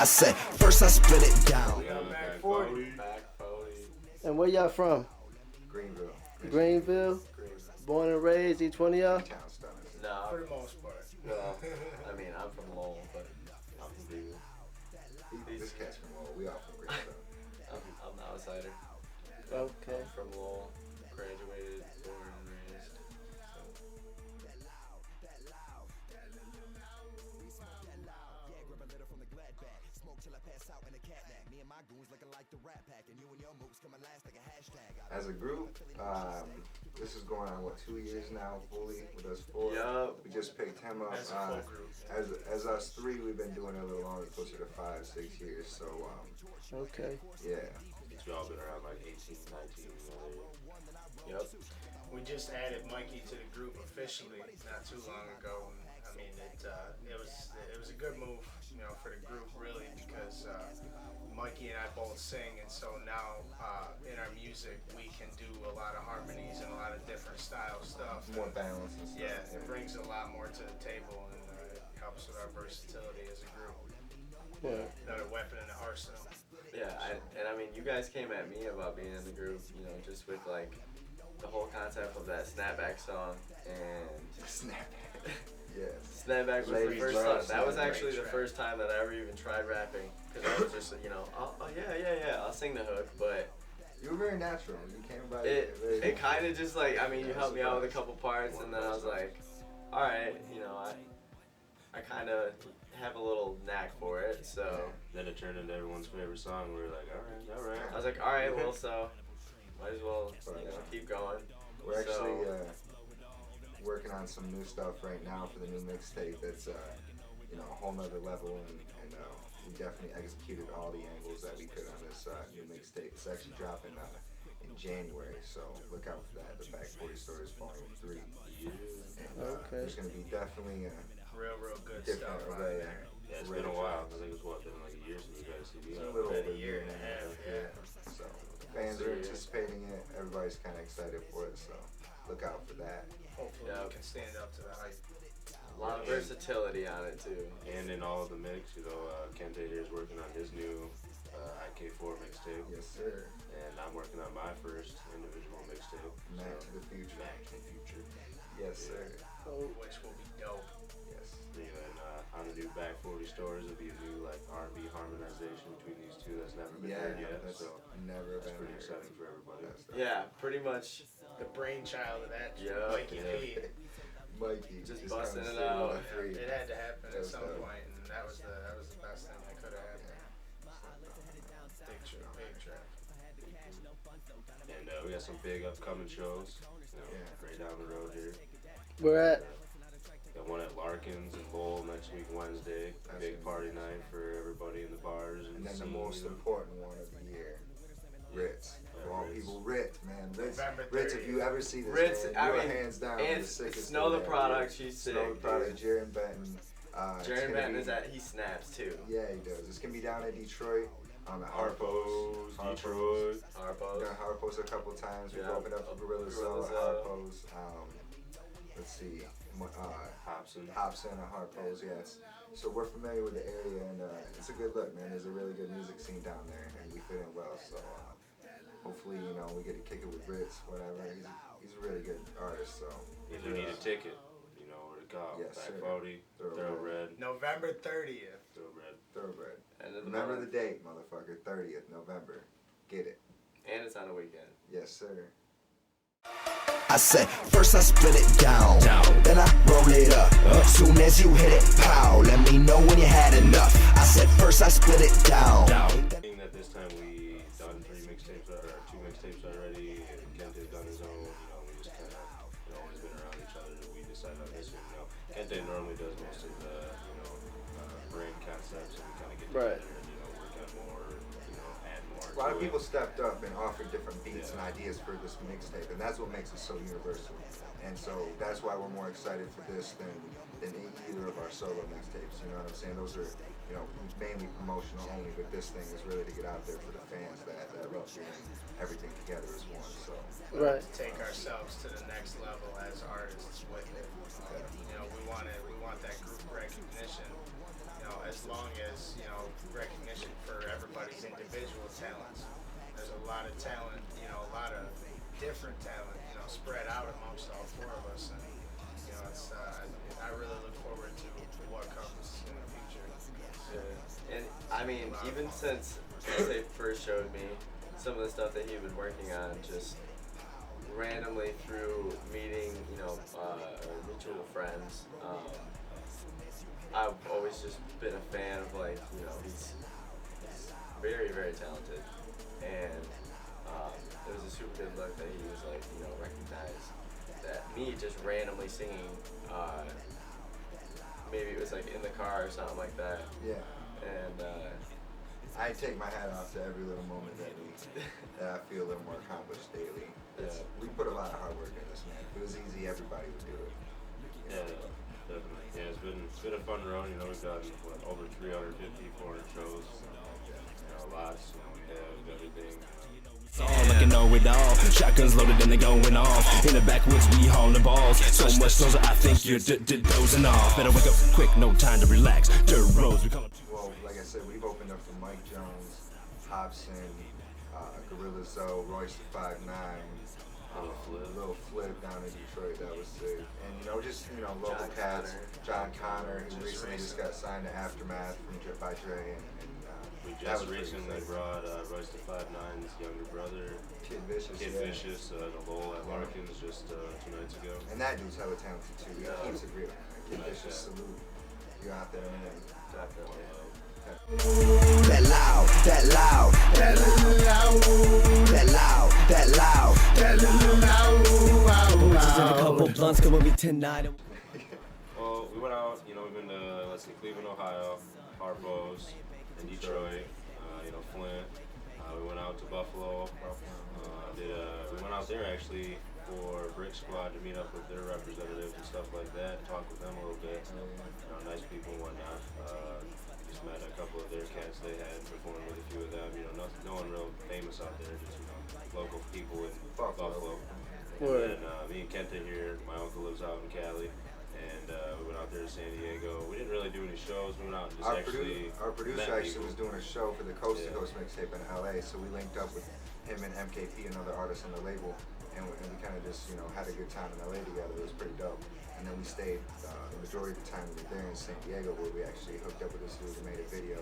said, first I spit it down. Back40. And where y'all from? Greenville. Greenville? Born and raised, each one of y'all? Town stunners. No, For the most part. well, I mean, I'm from Lowell, but I'm from Greenville. This cat's from Lowell. We all from Greenville. I'm an outsider. Okay. I'm from Lowell, graduated, born and raised. As a group, this is going on, 2 years now, fully, with us four. Yup. We just picked him up. As a full group. As us three, we've been doing it a little longer, closer to 5, 6 years. So, Okay. yeah. So y'all been around like 18, 19, Yep. We just added Mikey to the group officially not too long ago. And, I mean, it was a good move, for the group really, because Mikey and I both sing, and so now in our music we can do a lot of harmonies and a lot of different style stuff. More balance and stuff. Yeah, it brings a lot more to the table, and it helps with our versatility as a group. Yeah. Another weapon in the arsenal. Yeah, and I mean, you guys came at me about being in the group, just with like the whole concept of that Snapback song, and Snapback. Yeah. Snapback was the Ladies first love song. That was Snapback. actually the first time that I ever even tried rapping, because I was just, oh yeah, I'll sing the hook, but You were very natural. You came by it kind of just like, I mean, you Yeah, helped me out with a surprised. couple parts, and then I was like, all right, I kind of have a little knack for it, so then it turned into everyone's favorite song. We were like, all right. I was like, all right, well, so might as well, keep going. We're actually So- working on some new stuff right now for the new mixtape that's a whole nother level, and we definitely executed all the angles that we could on this new mixtape. It's actually dropping in January, so look out for that. The Back40 Stories Volume 3. And, Okay. There's going to be definitely a Real good different stuff on array. there. Yeah, it's been a while. I think it's been like a year since you guys see It's me. a little About over a year and a half, yeah. So fans are anticipating it. Everybody's kind of excited for it. So look out for that. Hopefully Yeah. we can stand up to the hype. A lot of versatility on it too. And in all of the mix, Kente here is working on his new IK4 mixtape. Yes, sir. And I'm working on my first individual mixtape. Back to the future. Back to the future. Yes, sir. Which will be dope. Yes. And on the new Back40 Stories, it'll be a new like R&B harmonization between these two that's never been heard yet. That's So never that's been pretty heard. exciting for everybody. Yeah, pretty much. The brainchild of that, Yeah. Mikey P. Mikey Just comes busting it through out. with a three. It had to happen That at was some dope. point, and that was the best thing that could have happened. Big track. And we got some big upcoming shows. Yeah. Right down the road here. Where at? Got one at Larkin's in Lowell next week, Wednesday. That's Big it. party night for everybody in the bars. And then the scene, most important one of the year, Ritz. For all Ritz. people, Ritz, man. Ritz, November Ritz, if 30th. you ever see this, Ritz, man, I you are mean, hands down and the sickest Snow the thing product, ever. she's Snow the sick, product, dude. Jaron Benton. Jaron Benton is Kennedy. he snaps too. Yeah, he does. It's gonna be down in Detroit on the Harpo's, Harpo's. Detroit. Harpo's. Done Harpo's a couple times. We've Yeah. opened up for Gorilla Zoe Gorilla at Zoe. Harpo's. Let's see. Hobson. Hobson and Harpo's, yes. So we're familiar with the area, and it's a good look, man. There's a really good music scene down there, and we fit in well. So hopefully, we get to kick it with Ritz, whatever. He's a really good artist. So If you need a ticket, you know where to go. Yes, sir. Back40, Thoroughbred. November 30th. Thoroughbred. End of the Remember the month. date, motherfucker. 30th November. Get it. And it's on a weekend. Yes, sir. I said, first I spit it down, then I roll it up. Soon as you hit it, pow, let me know when you had enough. I said, first I spit it down. Being that this time we done 3 mixtapes or 2 mixtapes already, and Kente's done his own, we just kind of always been around each other. We decided on this one. Kente normally does most of the brain concepts, and we kind of get Right. together and work on more, add more. A lot of to it. people stepped up and offered different beats and ideas for this mixtape, and that's what makes it so universal. And so that's why we're more excited for this than either of our solo mixtapes. You know what I'm saying? Those are, mainly promotional only, but this thing is really to get out there for the fans that love hearing everything together as one. So Right. To take ourselves to the next level as artists with it. We want that group recognition. as long as, recognition for everybody's individual talents. There's a lot of talent, a lot of different talent, spread out amongst all four of us. And, it's, I really look forward to what comes in the future. Yeah. And I mean, even since they first showed me some of the stuff that he'd been working on, just randomly through meeting, mutual friends, I've always just been a fan of he's very, very talented, and it was a super good look that he was recognized that me just randomly singing, maybe it was in the car or something like that. Yeah. And I take my hat off to every little moment that I feel a little more accomplished daily. We put a lot of hard work in this, man. If it was easy, everybody would do it. Yeah, definitely. Yeah, it's been a fun run. We've done over 350, 400 shows. Lots. We've got everything. Like I know it all. Shotguns loaded and they going off. In the backwoods we hauling balls. So much so I think you're dozing off. Better wake up quick, no time to relax. Dirt roads we call them. Well, like I said, we've opened up for Mike Jones, Hobson, Gorilla Zoe, Royce the 5'9", Little Flip down in Detroit. That was sick. And just local cats. John Connor, who recently just got signed to Aftermath by Dre. We just recently brought Royce the 5'9's younger brother, Kid Vicious. To Lowell at Larkins just 2 nights ago. And that dude's hella talented too. He keeps it real. Kid Vicious, salute. You out there, man. Definitely. That loud, that loud, that loud, that loud, that loud, that loud. Just in a couple blunts, come with me tonight. Well, we went out, we've been to, Cleveland, Ohio, Harpo's, in Detroit, Flint. We went out to Buffalo. We went out there actually for Brick Squad to meet up with their representatives and stuff like that, talk with them a little bit. Nice people and whatnot. Just met a couple of their cats they had, performed with a few of them. No one real famous out there, just local people in Buffalo. And then me and Kenta here, my uncle lives out in Cali. And we went out there to San Diego. We didn't really do any shows. We went out and just our producer people. was doing a show for the Coast to Coast mixtape in LA, so we linked up with him and MKP, another artist on the label, and we kind of just had a good time in LA together. It was pretty dope. And then we stayed the majority of the time we were there in San Diego, where we actually hooked up with this dude and made a video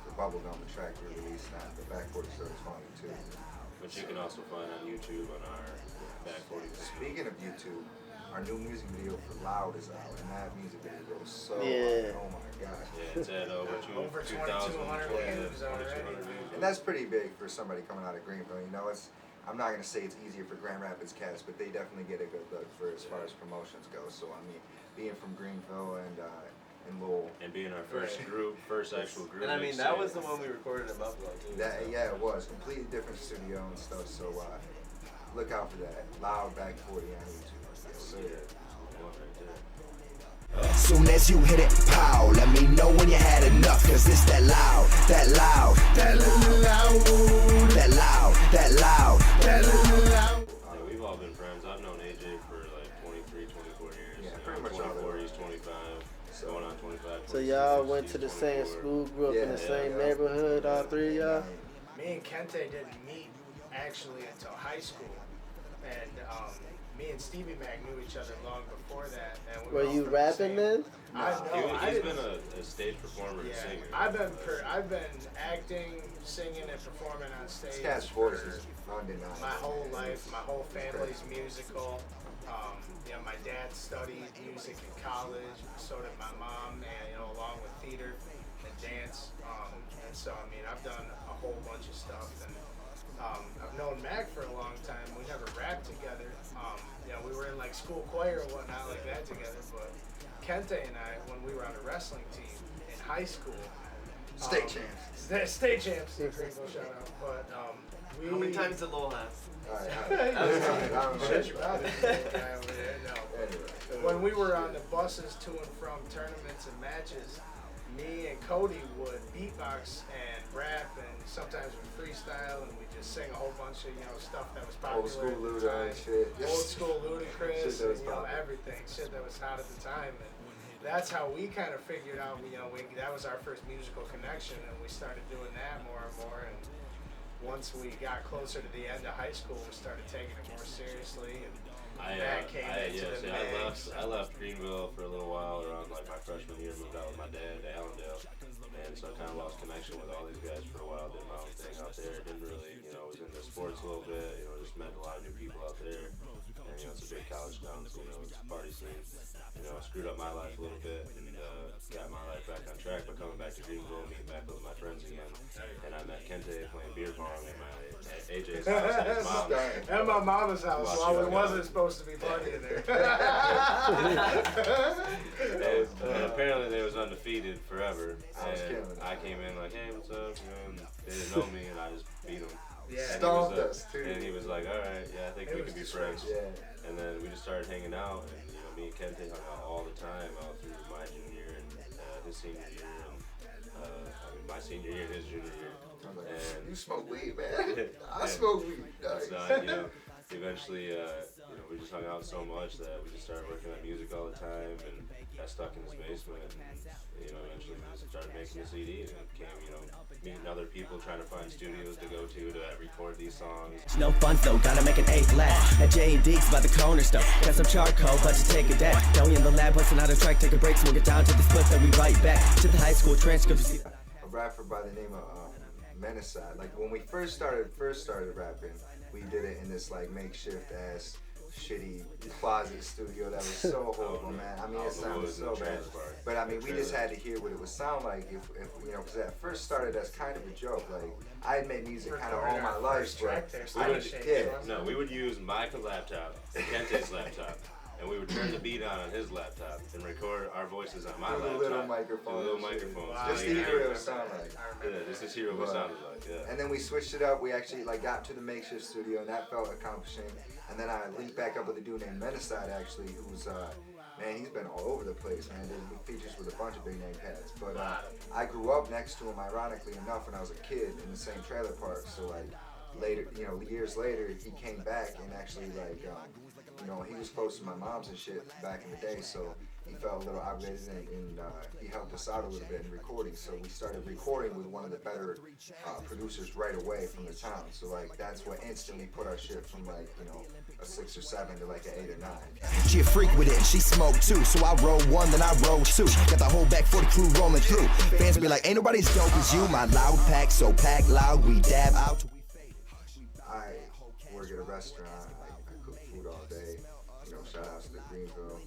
for Bubblegum, the track we released on the Back40 Stories Volume 2. Which you can also find on YouTube on our Back40 Interview. Speaking of YouTube, our new music video for Loud is out, and that music video goes so Yeah. oh my gosh. Yeah, it's at over 2,200 views already. And that's pretty big for somebody coming out of Greenville. I'm not gonna say it's easier for Grand Rapids cats, but they definitely get a good look for as far as promotions go. So being from Greenville and Lowell, and being our first actual group. And that was the one we recorded in Buffalo too. it was completely different studio and stuff. So look out for that. Loud Back40 on YouTube. So Soon as you hit it, pow, let me know when you had enough. Cause it's that loud, that loud, that loud, that loud, that loud, that loud. Yeah, we've all been friends. I've known AJ for 23, 24 years. Yeah, pretty much all 24, he's 25, going on 25. So y'all went to the same school, grew up in the same neighborhood, all three of y'all? Me and Kente didn't meet actually until high school, and me and Stevie Mac knew each other long before that. And Were you rapping then? He's been a stage performer and singer. I've been acting, singing, and performing on stage. This cat's voice is undeniable. My whole life, my whole family's musical. My dad studied music in college, so did my mom, and along with theater and dance. And so I've done a whole bunch of stuff, and I've known Mac for a long time. We never rapped together. We were in school choir or whatnot like that together. But Kente and I, when we were on a wrestling team in high school, State champs. State champs. Gringo shout out. But How many times did Lowell have? Shut your mouth. Guy over there. No. When we were on the buses to and from tournaments and matches, me and Cody would beatbox and rap, and sometimes we freestyle, and we just sing a whole bunch of stuff that was popular Old school at the Luda time. and shit. Old school Ludacris, Shit that was and popular. everything, shit that was hot at the time. And that's how we kind of figured out, that was our first musical connection, and we started doing that more and more. And once we got closer to the end of high school, we started taking it more seriously. And Matt came into the mix. I left Greenville for a little while around like my freshman year, moved out with my dad to Allendale, and so I kind of lost connection with all these guys for a while. Did my own thing out there. Didn't really, was into sports a little bit. Just met a lot of new people out there, and it's a big college town, so it's a party scene. I screwed up my life a little bit and got my life back on track by coming back to Greenville, meeting back with my friends again, and I met Kente playing beer pong at AJ's house at his mom's. At my mama's house, while it wasn't supposed to be partying there. and apparently they was undefeated forever. And I came in like, hey, what's up? And they didn't know me, and I just beat them. Yeah, stomped us too. And he was like, all right, yeah, I think we can be friends. Yeah. And then we just started hanging out, and me and Kente hung out all the time out through my junior year and his senior year, and my senior year and his junior year. And you smoke weed, man. I smoke weed. So, eventually, we just hung out so much that we just started working on music all the time, and got stuck in his basement. And, eventually we just started making a CD, and it became, meeting other people, trying to find studios to go to record these songs. No funds though, gotta make an 8 last. At J&D's by the cornerstone. Got some charcoal, but you take a dab. Down in the lab, busting out a track, take a break, so we'll get down to the split, then we right back to the high school transcript. A rapper by the name of Menacide. Like when we first started rapping, we did it in this like makeshift ass shitty closet studio that was so horrible, man. I mean, it sounded so bad. But I mean, we just had to hear what it would sound like if because at first started as kind of a joke. Like I had made music kind of all my life, but we would use Michael's laptop, Kente's laptop, and we would turn the beat on his laptop and record our voices on my laptop. Little microphones. Wow. Just to hear what it would sound like. Yeah, just to hear what it sounded like. Yeah. And then we switched it up. We actually got to the makeshift studio, and that felt accomplishing. And then I linked back up with a dude named Menacide, actually, who's man, he's been all over the place, man. Did features with a bunch of big name cats. But I grew up next to him, ironically enough, when I was a kid in the same trailer park. So like later, years later, he came back and actually he was close to my mom's and shit back in the day. So he felt a little obligated, and he helped us out a little bit in recording. So we started recording with one of the better producers right away from the town. So like that's what instantly put our shit from like a 6 or 7 to like an 8 or 9. She a freak with it and she smoked too, so I roll one, then I roll two. Got the whole Back40 crew rolling through. Fans be like, ain't nobody as dope as you. My loud pack so packed loud, we dab out till we fade. I work at a restaurant. I cook food all day. Shout outs to Greenville.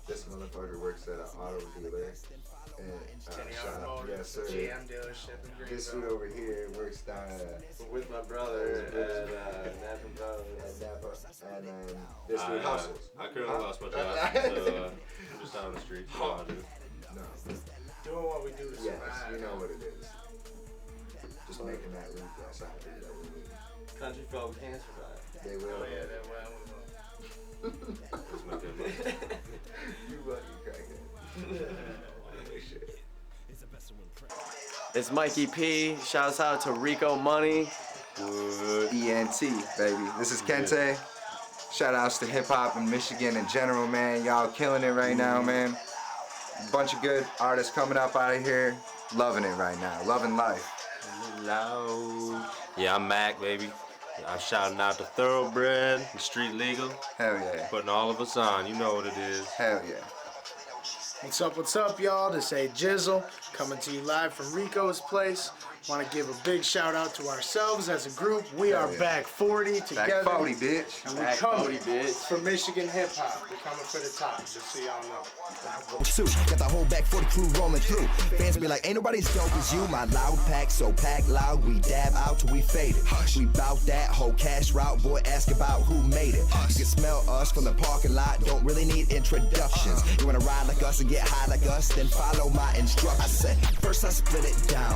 This motherfucker works at an auto dealer. And shout out, yes sir. GM dealership in Greenville. This dude over here works down at with my brother at Napa. And then this dude hustles. I currently lost my job, so I'm just out on the street. No. Doing what we do to survive. Yes, you know what it is. Just making that leap, that's how I do that we need. Country folk can survive. They will. Oh yeah, they will. That's my good one. You lucky crackhead. It's Mikey P. Shouts out to Rico Money. ENT, baby. This is Kente. Shout outs to hip hop in Michigan in general, man. Y'all killing it right now, man. Bunch of good artists coming up out of here. Loving it right now. Loving life. Loud. Yeah, I'm Mac, baby. I'm shouting out to Thoroughbred and Street Legal. Hell yeah. Putting all of us on. You know what it is. Hell yeah. What's up, y'all? This ain't Jizzle, coming to you live from Rico's place. Want to give a big shout out to ourselves as a group. We are Back40 together. Back40, bitch. And we're coming for Michigan hip hop. We're coming for the top, just so y'all know. Got the whole Back40 crew rolling through. Fans be like, ain't nobody as dope as you. My loud pack so packed loud, we dab out till we faded. We bout that whole cash route, boy, ask about who made it. You can smell us from the parking lot, don't really need introductions. You wanna ride like us and get high like us, then follow my instructions. I said, first I split it down.